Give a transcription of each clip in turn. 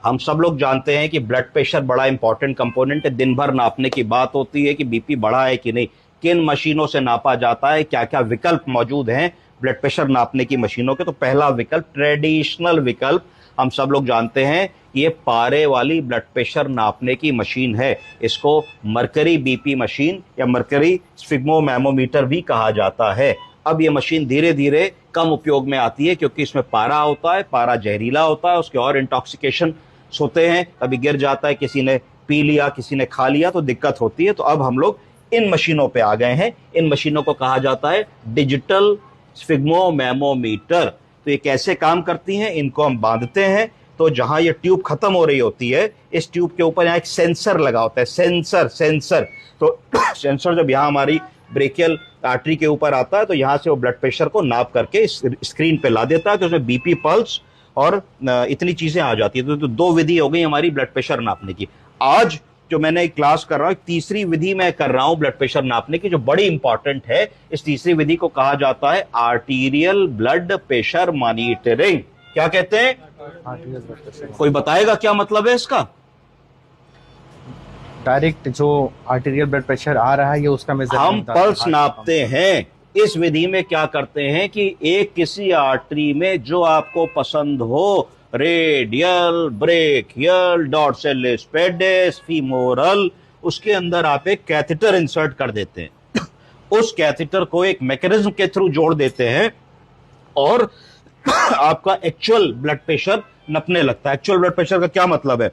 हम सब लोग जानते हैं कि ब्लड प्रेशर बड़ा इंपॉर्टेंट कंपोनेंट है। दिन भर नापने की बात होती है कि बीपी बढ़ा है कि नहीं, किन मशीनों से नापा जाता है, क्या क्या विकल्प मौजूद हैं ब्लड प्रेशर नापने की मशीनों के। तो पहला विकल्प, ट्रेडिशनल विकल्प, हम सब लोग जानते हैं कि ये पारे वाली ब्लड प्रेशर नापने की मशीन है। इसको मरकरी बीपी मशीन या मरकरी स्फिग्मोमैमोमीटर भी कहा जाता है। अब ये मशीन धीरे धीरे कम उपयोग में आती है क्योंकि इसमें पारा होता है, पारा जहरीला होता है, उसके और इंटॉक्सिकेशन सोते हैं, कभी गिर जाता है, किसी ने पी लिया, किसी ने खा लिया, तो दिक्कत होती है। तो अब हम लोग इन मशीनों पे आ गए हैं। इन मशीनों को कहा जाता है डिजिटल स्फिग्मोमैमोमीटर। तो ये कैसे काम करती हैं, इनको हम बांधते हैं तो जहां ये ट्यूब खत्म हो रही होती है, इस ट्यूब के ऊपर यहाँ एक सेंसर लगा होता है। सेंसर तो सेंसर जब यहाँ हमारी ब्रेकियल आर्टरी के ऊपर आता है तो यहाँ से वो ब्लड प्रेशर को नाप करके स्क्रीन पे ला देता है। तो उसमें बीपी, पल्स और इतनी चीजें आ जाती है। तो दो विधि हो गई हमारी ब्लड प्रेशर नापने की। आज जो मैंने एक क्लास कर रहा हूं, तीसरी विधि मैं कर रहा हूं ब्लड प्रेशर नापने की, जो बड़ी इंपॉर्टेंट है। इस तीसरी विधि को कहा जाता है आर्टीरियल ब्लड प्रेशर मॉनिटरिंग। क्या कहते हैं? Arterial blood pressure. कोई बताएगा क्या मतलब है इसका? डायरेक्ट जो आर्टीरियल ब्लड प्रेशर आ रहा है ये उसका हम पल्स नापते हैं। इस विधि में क्या करते हैं कि एक किसी आर्टरी में जो आपको पसंद हो, रेडियल, ब्रेकियल, डॉर्सेलिस पेडिस, फीमोरल, उसके अंदर आप एक कैथेटर इंसर्ट कर देते हैं। उस कैथेटर को एक मैकेनिज्म के थ्रू जोड़ देते हैं और आपका एक्चुअल ब्लड प्रेशर नपने लगता है। एक्चुअल ब्लड प्रेशर का क्या मतलब है?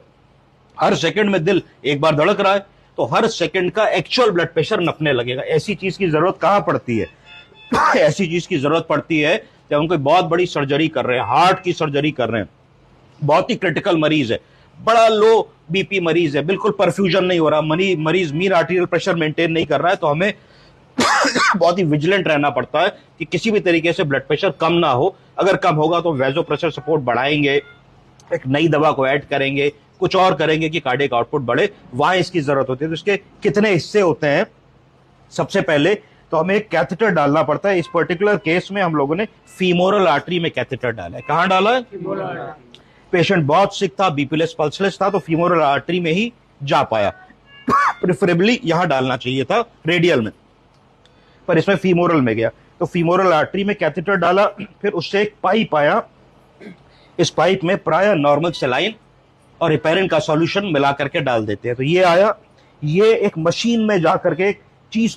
हर सेकंड में दिल एक बार धड़क रहा है तो हर सेकंड का एक्चुअल ब्लड प्रेशर नपने लगेगा। ऐसी चीज की जरूरत कहां पड़ती है? ऐसी चीज की जरूरत पड़ती है जब हम कोई बहुत बड़ी सर्जरी कर रहे हैं, हार्ट की सर्जरी कर रहे हैं, बहुत ही क्रिटिकल मरीज है, बड़ा लो बीपी मरीज है, बिल्कुल परफ्यूजन नहीं हो रहा, मरीज मीन आर्टीरियल प्रेशर मेंटेन नहीं कर रहा है, तो हमें बहुत ही विजिलेंट रहना पड़ता है कि किसी भी तरीके से ब्लड प्रेशर कम ना हो। अगर कम होगा तो वैसोप्रेशर सपोर्ट बढ़ाएंगे, एक नई दवा को ऐड करेंगे, कुछ और करेंगे कि कार्डियक आउटपुट बढ़े। वहां इसकी जरूरत होती है। तो इसके कितने हिस्से होते हैं? सबसे पहले तो हमें एक कैथेटर डालना पड़ता है। इस पर्टिकुलर केस में हम लोगों ने फीमोरल आर्टरी में कैथेटर डाला है। कहां डाला है? पेशेंट बहुत सिक था, बीपीलेस पल्सलेस था, तो फीमोरल आर्टरी में ही जा पाया। प्रेफरेबली यहां डालना चाहिए था रेडियल में, पर इसमें फीमोरल में गया। तो फीमोरल आर्टरी में कैथेटर डाला, फिर उससे एक पाइप आया। इस पाइप में प्राय नॉर्मल सेलाइन और हेपेरिन का सॉल्यूशन मिला करके डाल देते हैं। तो ये आया, ये एक मशीन में जाकर के एक चीज